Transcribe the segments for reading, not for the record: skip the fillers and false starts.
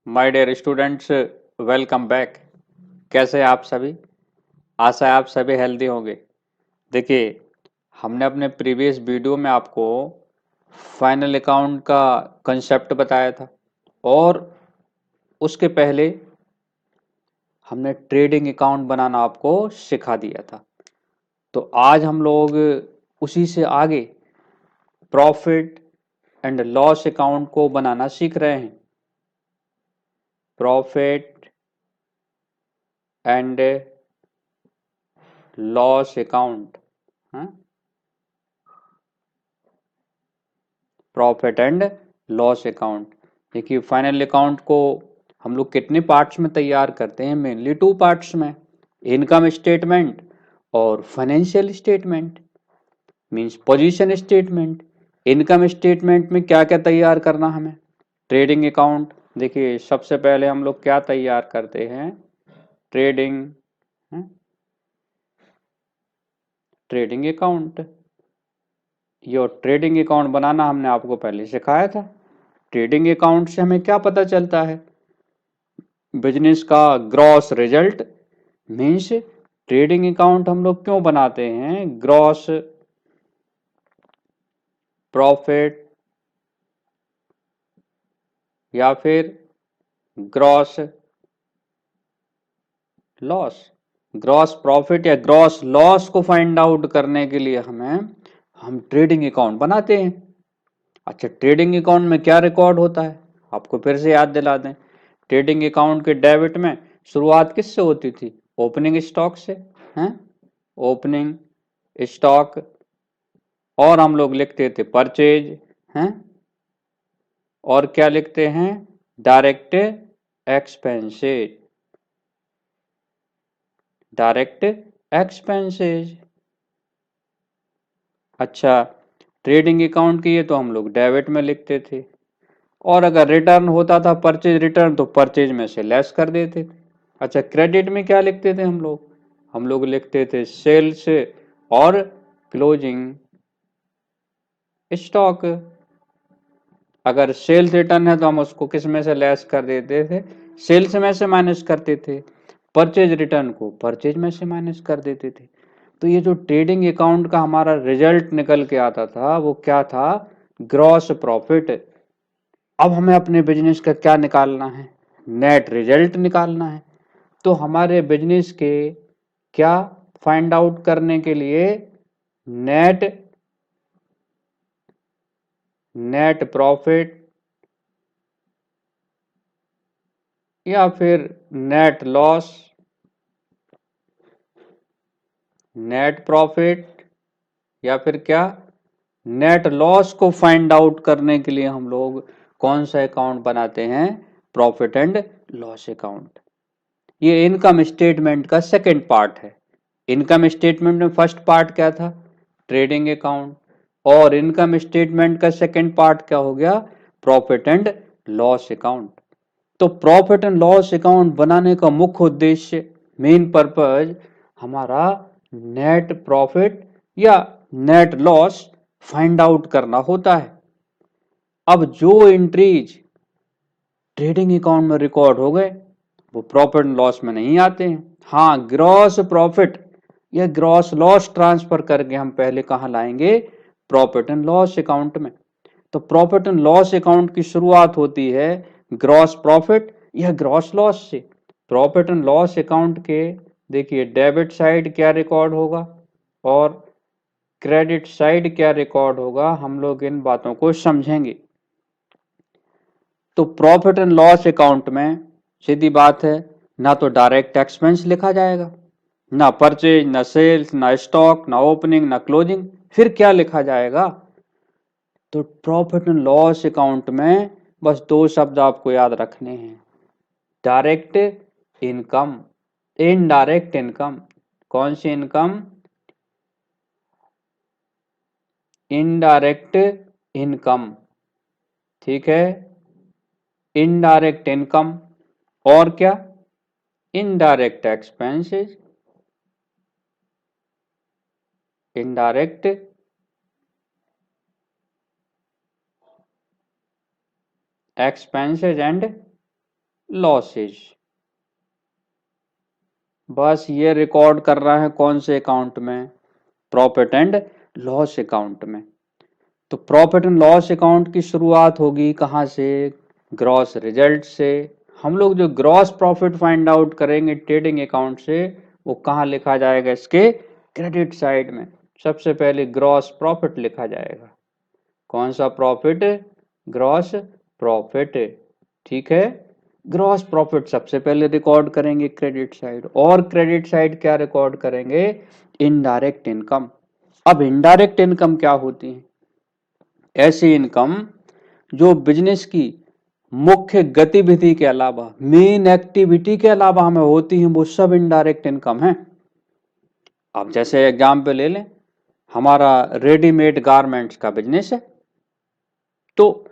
My dear students, welcome back. कैसे हैं आप सभी? आशा है आप सभी हेल्दी होंगे। देखिए, हमने अपने प्रीवियस वीडियो में आपको फाइनल अकाउंट का कंसेप्ट बताया था और उसके पहले हमने ट्रेडिंग अकाउंट बनाना आपको सिखा दिया था। तो आज हम लोग उसी से आगे प्रॉफिट एंड लॉस अकाउंट को बनाना सीख रहे हैं। Profit and loss account, profit and loss account. देखिए, फाइनल अकाउंट को हम लोग कितने पार्ट्स में तैयार करते हैं? मेनली टू पार्ट्स में, इनकम स्टेटमेंट और financial statement, means position statement. Income statement में क्या क्या तैयार करना हमें? Trading account. देखिए, सबसे पहले हम लोग क्या तैयार करते हैं? Trading trading account. ये ट्रेडिंग अकाउंट बनाना हमने आपको पहले सिखाया था। ट्रेडिंग अकाउंट से हमें क्या पता चलता है? बिजनेस का gross result. Means trading account हम लोग क्यों बनाते हैं? ग्रॉस प्रॉफिट या फिर ग्रॉस लॉस। ग्रॉस प्रॉफिट या ग्रॉस लॉस को फाइंड आउट करने के लिए हम ट्रेडिंग अकाउंट बनाते हैं। अच्छा, ट्रेडिंग अकाउंट में क्या रिकॉर्ड होता है? आपको फिर से याद दिला दें। ट्रेडिंग अकाउंट के डेबिट में शुरुआत किससे होती थी? ओपनिंग स्टॉक से, हैं? Opening stock. और हम लोग लिखते थे परचेज, हैं? और क्या लिखते हैं? Direct expenses. Direct expenses. अच्छा, ट्रेडिंग अकाउंट की ये तो हम लोग डेबिट में लिखते थे, और अगर रिटर्न होता था परचेज रिटर्न तो परचेज में से लेस कर देते थे। अच्छा, क्रेडिट में क्या लिखते थे हम लोग? हम लोग लिखते थे सेल्स और क्लोजिंग स्टॉक। अगर सेल्स रिटर्न है तो हम उसको किस में से लेस कर देते थे? सेल्स में से माइनस करते थे। परचेज रिटर्न को परचेज में से माइनस कर देते थे। तो ये जो ट्रेडिंग अकाउंट का हमारा रिजल्ट निकल के आता था वो क्या था? Gross profit. अब हमें अपने बिजनेस का क्या निकालना है? नेट रिजल्ट निकालना है। तो हमारे बिजनेस के क्या फाइंड आउट करने के लिए? नेट नेट प्रॉफिट या फिर नेट लॉस। नेट प्रॉफिट या फिर क्या? नेट लॉस को फाइंड आउट करने के लिए हम लोग कौन सा अकाउंट बनाते हैं? Profit and loss account. ये इनकम स्टेटमेंट का सेकंड पार्ट है। इनकम स्टेटमेंट में फर्स्ट पार्ट क्या था? Trading account. और इनकम स्टेटमेंट का सेकंड पार्ट क्या हो गया? Profit and loss account. तो प्रॉफिट एंड लॉस अकाउंट बनाने का मुख्य उद्देश्य, मेन पर्पज, हमारा नेट प्रॉफिट या नेट लॉस फाइंड आउट करना होता है। अब जो एंट्रीज ट्रेडिंग अकाउंट में रिकॉर्ड हो गए वो प्रॉफिट एंड लॉस में नहीं आते हैं। हाँ, ग्रॉस प्रॉफिट या ग्रॉस लॉस ट्रांसफर करके हम पहले कहां लाएंगे? प्रॉफिट एंड लॉस अकाउंट में। तो प्रॉफिट एंड लॉस अकाउंट की शुरुआत होती है ग्रॉस प्रॉफिट या ग्रॉस लॉस से। प्रॉफिट एंड लॉस अकाउंट के देखिए, डेबिट साइड क्या रिकॉर्ड होगा और क्रेडिट साइड क्या रिकॉर्ड होगा, हम लोग इन बातों को समझेंगे। तो प्रॉफिट एंड लॉस अकाउंट में सीधी बात है, ना तो डायरेक्ट एक्सपेंस लिखा जाएगा, ना परचेज, ना सेल्स, ना स्टॉक, ना ओपनिंग, ना क्लोजिंग। फिर क्या लिखा जाएगा? तो प्रॉफिट एंड लॉस अकाउंट में बस दो शब्द आपको याद रखने हैं: डायरेक्ट इनकम, इनडायरेक्ट इनकम। कौन सी इनकम? Indirect income. ठीक है, इनडायरेक्ट इनकम। और क्या? Indirect expenses. Indirect expenses and losses. बस ये रिकॉर्ड कर रहा है कौन से अकाउंट में, प्रॉफिट एंड लॉस अकाउंट में। तो प्रॉफिट एंड लॉस अकाउंट की शुरुआत होगी कहाँ से, ग्रॉस रिजल्ट से। हम लोग जो ग्रॉस प्रॉफिट फाइंड आउट करेंगे ट्रेडिंग अकाउंट से, वो कहाँ लिखा जाएगा, इसके क्रेडिट साइड में। सबसे पहले ग्रॉस प्रॉफिट लिखा जाएगा। कौन सा प्रॉफिट, ग्रॉस प्रॉफिट, ठीक है। ग्रॉस प्रॉफिट सबसे पहले रिकॉर्ड करेंगे क्रेडिट साइड, और क्रेडिट साइड क्या रिकॉर्ड करेंगे, इनडायरेक्ट इनकम। अब इनडायरेक्ट इनकम क्या होती है, ऐसी इनकम जो बिजनेस की मुख्य गतिविधि के अलावा, मेन एक्टिविटी के अलावा हमें होती है, वो सब इनडायरेक्ट इनकम है। अब जैसे एग्जाम्पल ले लें, हमारा रेडीमेड गारमेंट्स का बिजनेस है, तो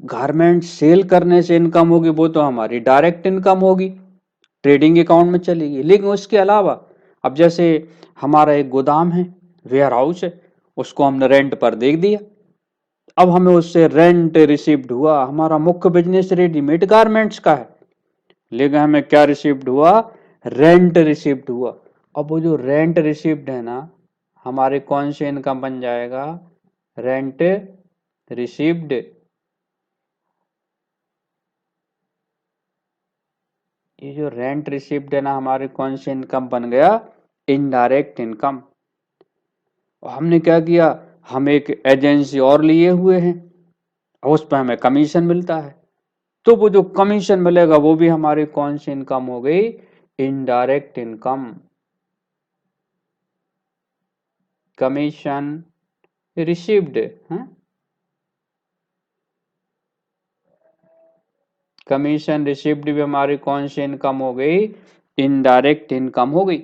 गारमेंट सेल करने से इनकम होगी, वो तो हमारी डायरेक्ट इनकम होगी, ट्रेडिंग अकाउंट में चलेगी। लेकिन उसके अलावा, अब जैसे हमारा एक गोदाम है, वेयर हाउस है, उसको हमने रेंट पर दे दिया, अब हमें उससे रेंट रिसीव्ड हुआ। हमारा मुख्य बिजनेस रेडीमेड गारमेंट्स का है, लेकिन हमें क्या रिसीव्ड हुआ, रेंट रिसीव्ड हुआ। अब वो जो रेंट रिसीव्ड है ना, हमारे कौन से इनकम बन जाएगा, रेंट रिसीव्ड। ये जो रेंट रिसीव्ड है ना, हमारे कौन से इनकम बन गया, इनडायरेक्ट इनकम। हमने क्या किया, हम एक एजेंसी और लिए हुए हैं, उस पर हमें कमीशन मिलता है, तो वो जो कमीशन मिलेगा वो भी हमारी कौन सी इनकम हो गई, इनडायरेक्ट इनकम। कमीशन रिसीव्ड है, कमीशन रिसीव्ड भी हमारी कौन सी इनकम हो गई, इनडायरेक्ट इनकम हो गई।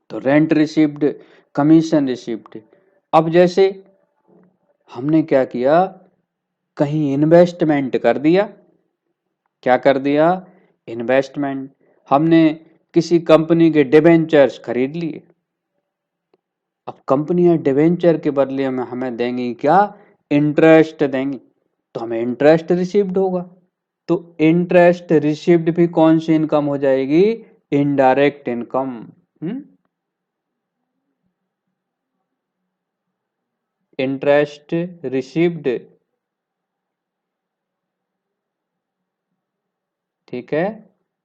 तो रेंट रिसीव्ड, कमीशन रिसीव्ड। अब जैसे हमने क्या किया, कहीं इन्वेस्टमेंट कर दिया, क्या कर दिया, इन्वेस्टमेंट। हमने किसी कंपनी के डिबेंचर्स खरीद लिए, अब कंपनियां डिबेंचर के बदले में हमें देंगी क्या, इंटरेस्ट देंगी, तो हमें इंटरेस्ट रिसीव्ड होगा। तो इंटरेस्ट रिसीव्ड भी कौन सी इनकम हो जाएगी, इनडायरेक्ट इनकम। इंटरेस्ट रिसीव्ड, ठीक है।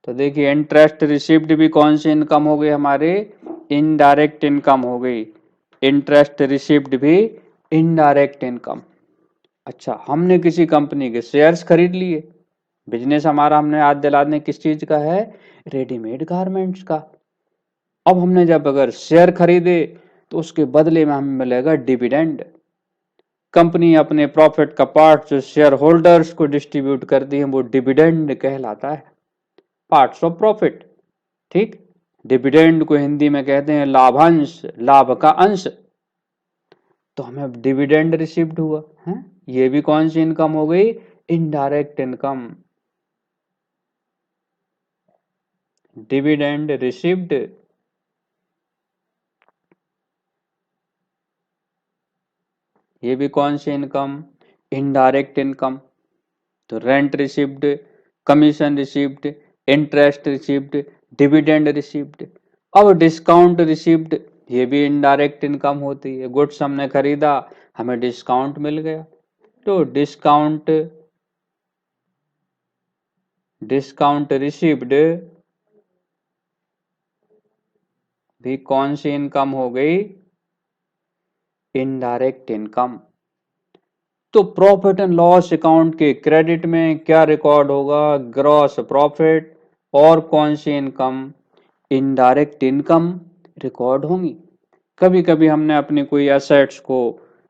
तो देखिए इंटरेस्ट रिसीव्ड भी कौन सी इनकम हो गई हमारे, इनडायरेक्ट इनकम हो गई। इंटरेस्ट रिसीव्ड भी इनडायरेक्ट इनकम। अच्छा, हमने किसी कंपनी के शेयर्स खरीद लिए, बिजनेस हमारा, हमने आज दिलाने किस चीज का है, रेडीमेड गारमेंट्स का। अब हमने जब अगर शेयर खरीदे, तो उसके बदले में हमें मिलेगा डिविडेंड। कंपनी अपने प्रॉफिट का पार्ट जो शेयर होल्डर्स को डिस्ट्रीब्यूट करती है, वो डिविडेंड कहलाता है, पार्ट्स ऑफ प्रॉफिट, ठीक। डिविडेंड को हिंदी में कहते हैं लाभांश, लाभ का अंश। तो हमें डिविडेंड रिसीव्ड हुआ है, ये भी कौन सी इनकम हो गई, इनडायरेक्ट इनकम। डिविडेंड रिसीव्ड, ये भी कौन सी इनकम, इनडायरेक्ट इनकम। तो rent received, commission received, interest received, dividend received. अब डिस्काउंट रिसीव्ड, ये भी इनडायरेक्ट इनकम होती है, गुड्स हमने खरीदा, हमें डिस्काउंट मिल गया, तो डिस्काउंट, डिस्काउंट रिसीव्ड भी कौन सी इनकम हो गई, इनडायरेक्ट इनकम। तो प्रॉफिट एंड लॉस अकाउंट के क्रेडिट में क्या रिकॉर्ड होगा, ग्रॉस प्रॉफिट और कौन सी इनकम, इनडायरेक्ट इनकम रिकॉर्ड होंगी। कभी कभी हमने अपनी कोई एसेट्स को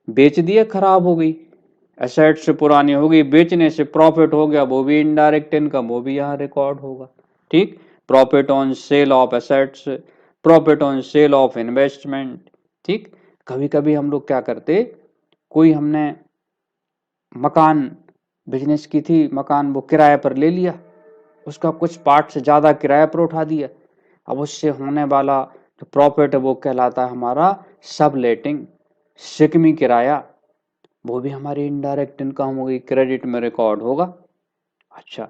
बेच दिया, खराब हो गई, एसेट्स से पुरानी हो गई, बेचने से प्रॉफिट हो गया, वो भी इनडायरेक्ट इनकम, वो भी यहाँ रिकॉर्ड होगा, ठीक। Profit on sale of assets, profit on sale of investment, ठीक। कभी कभी हम लोग क्या करते, कोई हमने मकान बिजनेस की थी, मकान वो किराए पर ले लिया, उसका कुछ पार्ट से ज्यादा किराए पर उठा दिया, अब उससे होने वाला जो प्रॉफिट है वो कहलाता है हमारा सब लेटिंग, सिकमी किराया, वो भी हमारी इनडायरेक्ट इनकम होगी, क्रेडिट में रिकॉर्ड होगा। अच्छा,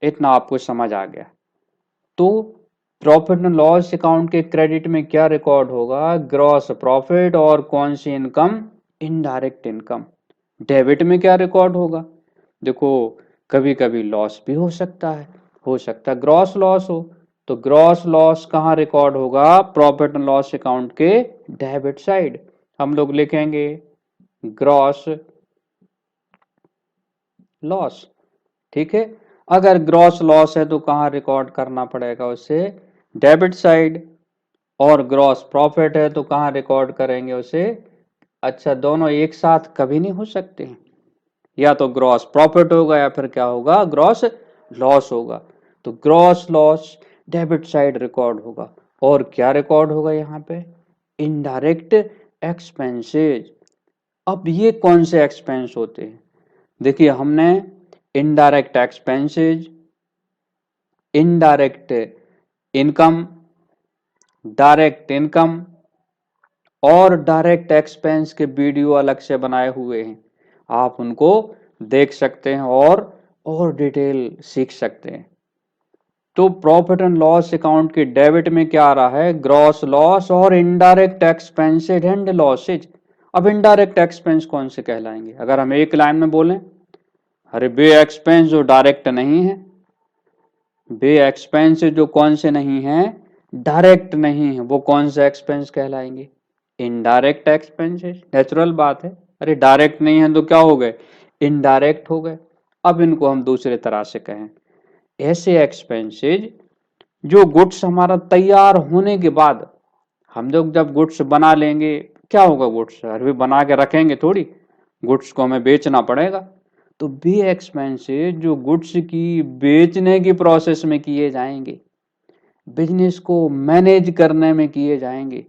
इतना आपको समझ आ गया। तो प्रॉफिट एंड लॉस अकाउंट के क्रेडिट में क्या रिकॉर्ड होगा? ग्रॉस प्रॉफिट और कौन सी इनकम? Indirect income. डेबिट में क्या रिकॉर्ड होगा? देखो, कभी कभी लॉस भी हो सकता है ग्रॉस लॉस हो, तो ग्रॉस लॉस कहाँ रिकॉर्ड होगा? प्रॉफिट एंड लॉस अकाउंट के डेबिट साइड। हम लोग लिखेंगे ग्रॉस लॉस। ठीक है, अगर ग्रॉस लॉस है तो कहाँ रिकॉर्ड करना पड़ेगा उसे? Debit side. और ग्रॉस प्रॉफिट है तो कहाँ रिकॉर्ड करेंगे उसे? अच्छा, दोनों एक साथ कभी नहीं हो सकते हैं, या तो ग्रॉस प्रॉफिट होगा या फिर क्या होगा? ग्रॉस लॉस होगा। तो gross loss debit side record होगा। और क्या रिकॉर्ड होगा यहाँ पे? Indirect expenses. अब ये कौन से एक्सपेंस होते हैं? देखिए, हमने indirect expenses, indirect income, direct income और डायरेक्ट एक्सपेंस के वीडियो अलग से बनाए हुए हैं, आप उनको देख सकते हैं और डिटेल सीख सकते हैं। तो प्रॉफिट एंड लॉस अकाउंट के डेबिट में क्या आ रहा है? ग्रॉस लॉस और इनडायरेक्ट एक्सपेंसेज एंड लॉसेज। अब इनडायरेक्ट एक्सपेंस कौन से कहलाएंगे? अगर हम एक लाइन में बोलें, अरे वे एक्सपेंस जो डायरेक्ट नहीं है, वे एक्सपेंस जो कौन से नहीं है? डायरेक्ट नहीं है, वो कौन से एक्सपेंस कहलाएंगे? Indirect expenses. नेचुरल बात है, अरे डायरेक्ट नहीं है तो क्या हो गए? इनडायरेक्ट हो गए। अब इनको हम दूसरे तरह से कहें, ऐसे एक्सपेंसेज जो गुड्स हमारा तैयार होने के बाद, हम लोग जब गुड्स बना लेंगे, क्या होगा? गुड्स अरे बना के रखेंगे थोड़ी, गुड्स को हमें बेचना पड़ेगा। तो बी एक्सपेंसेज जो गुड्स की बेचने की प्रोसेस में किए जाएंगे, बिजनेस को मैनेज करने में किए जाएंगे,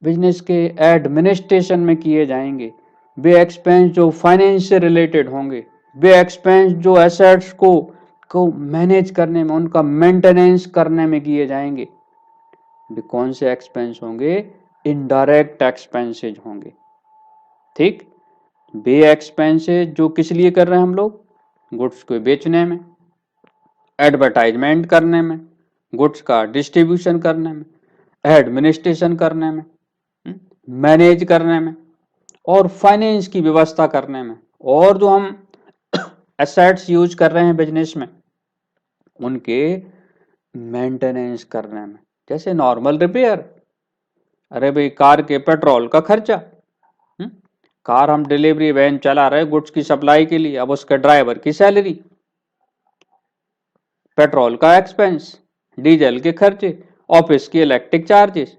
बिजनेस के एडमिनिस्ट्रेशन में किए जाएंगे, वे एक्सपेंस जो फाइनेंस से रिलेटेड होंगे, वे एक्सपेंस जो एसेट्स को मैनेज करने में, उनका मेंटेनेंस करने में किए जाएंगे, वे कौन से एक्सपेंस होंगे? इनडायरेक्ट एक्सपेंसेज होंगे। ठीक, वे एक्सपेंसेज जो किस लिए कर रहे हैं हम लोग? गुड्स को बेचने में, एडवर्टाइजमेंट करने में, गुड्स का डिस्ट्रीब्यूशन करने में, एडमिनिस्ट्रेशन करने में, मैनेज करने में और फाइनेंस की व्यवस्था करने में, और जो हम एसेट्स यूज कर रहे हैं बिजनेस में, उनके मेंटेनेंस करने में। जैसे नॉर्मल रिपेयर, अरे भाई कार के पेट्रोल का खर्चा, कार हम डिलीवरी वैन चला रहे गुड्स की सप्लाई के लिए, अब उसके ड्राइवर की सैलरी, पेट्रोल का एक्सपेंस, डीजल के खर्चे, ऑफिस की इलेक्ट्रिक चार्जेस।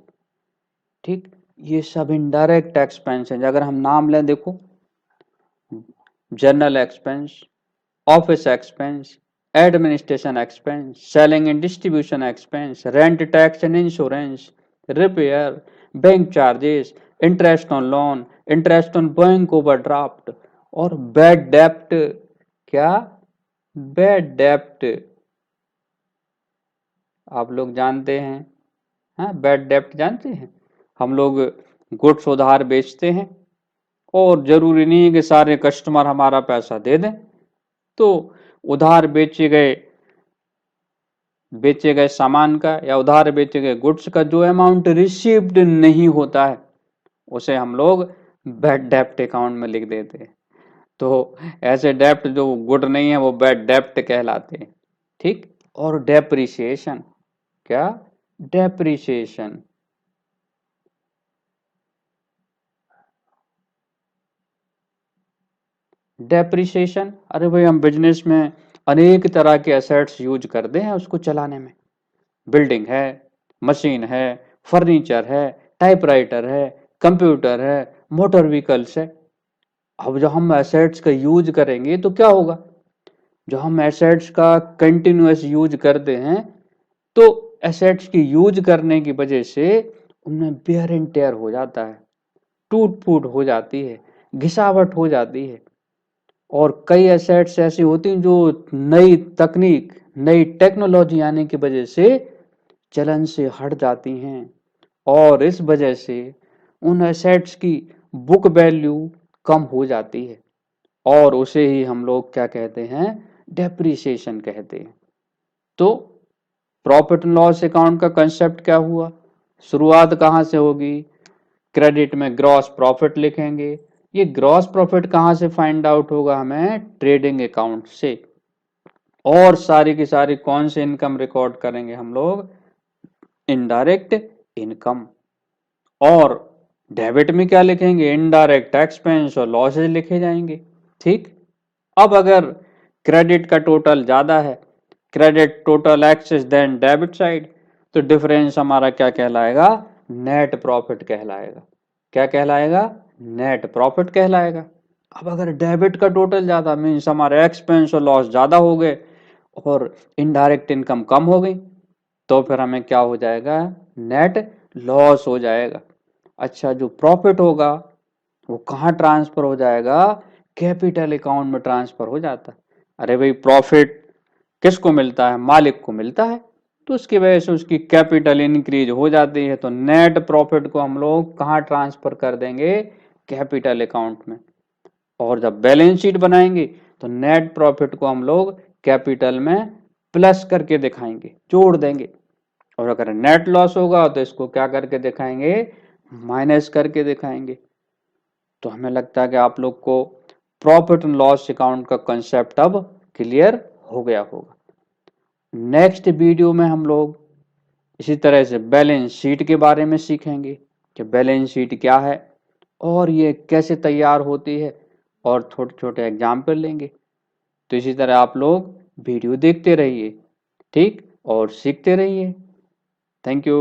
ठीक, ये सब इनडायरेक्ट एक्सपेंस है। अगर हम नाम लें, देखो, general expense, office expense, administration expense, selling and distribution expense, rent tax and insurance, repair, bank charges, interest on loan, interest on bank overdraft और बैड डेप्ट। क्या? बैड डेप्ट। आप लोग जानते हैं, हाँ, बैड डेप्ट जानते हैं? हम लोग गुड्स उधार बेचते हैं और जरूरी नहीं है कि सारे कस्टमर हमारा पैसा दे दें, तो उधार बेचे गए सामान का या उधार बेचे गए गुड्स का जो अमाउंट रिसीव्ड नहीं होता है, उसे हम लोग बैड डेप्ट अकाउंट में लिख देते हैं। तो ऐसे डेप्ट जो गुड नहीं है वो बैड डेप्ट कहलाते हैं। ठीक, और डेप्रिसिएशन। क्या? डेप्रिसिएशन। डेप्रिसिएशन, अरे भाई हम बिजनेस में अनेक तरह के एसेट्स यूज करते हैं उसको चलाने में, बिल्डिंग है, मशीन है, फर्नीचर है, टाइपराइटर है, कंप्यूटर है, मोटर व्हीकल्स है। अब जब हम एसेट्स का यूज करेंगे तो क्या होगा? जो हम एसेट्स का कंटिन्यूअस यूज करते हैं, तो एसेट्स की यूज करने की वजह से उनमें वेयर एंड टेयर हो जाता है, टूट फूट हो जाती है, घिसावट हो जाती है। और कई एसेट्स ऐसी होती हैं जो नई तकनीक, नई टेक्नोलॉजी आने की वजह से चलन से हट जाती हैं, और इस वजह से उन एसेट्स की बुक वैल्यू कम हो जाती है, और उसे ही हम लोग क्या कहते हैं? डेप्रिसिएशन कहते हैं। तो प्रॉफिट एंड लॉस अकाउंट का कंसेप्ट क्या हुआ, शुरुआत कहां से होगी, क्रेडिट में ग्रॉस प्रॉफिट लिखेंगे। ये ग्रॉस प्रॉफिट कहां से फाइंड आउट होगा, हमें ट्रेडिंग अकाउंट से। और सारी की सारी कौन से इनकम रिकॉर्ड करेंगे हम लोग, इनडायरेक्ट इनकम। और डेबिट में क्या लिखेंगे, इनडायरेक्ट एक्सपेंस और लॉसेज लिखे जाएंगे। ठीक, अब अगर क्रेडिट का टोटल ज्यादा है, credit total excess than debit side, तो डिफरेंस हमारा क्या कहलाएगा, नेट प्रॉफिट कहलाएगा। क्या कहलाएगा, नेट प्रॉफिट कहलाएगा। अब अगर डेबिट का टोटल ज्यादा मीन्स हमारे एक्सपेंस और लॉस ज्यादा हो गए और इनडायरेक्ट इनकम कम हो गई, तो फिर हमें क्या हो जाएगा, नेट लॉस हो जाएगा। अच्छा, जो प्रॉफिट होगा वो कहाँ ट्रांसफर हो जाएगा, कैपिटल अकाउंट में ट्रांसफर हो जाता है। अरे भाई, प्रॉफिट किसको मिलता है, मालिक को मिलता है, तो उसकी वजह से उसकी कैपिटल इंक्रीज हो जाती है, तो नेट प्रॉफिट को हम लोग कहाँ ट्रांसफर कर देंगे, कैपिटल अकाउंट में। और जब बैलेंस शीट बनाएंगे तो नेट प्रॉफिट को हम लोग कैपिटल में प्लस करके दिखाएंगे, जोड़ देंगे। और अगर नेट लॉस होगा तो इसको क्या करके दिखाएंगे, माइनस करके दिखाएंगे। तो हमें लगता है कि आप लोग को प्रॉफिट एंड लॉस अकाउंट का कंसेप्ट अब क्लियर हो गया होगा। नेक्स्ट वीडियो में हम लोग इसी तरह से बैलेंस शीट के बारे में सीखेंगे कि बैलेंस शीट क्या है और ये कैसे तैयार होती है, और छोटे छोटे एग्जाम्पल लेंगे। तो इसी तरह आप लोग वीडियो देखते रहिए, ठीक, और सीखते रहिए। Thank you.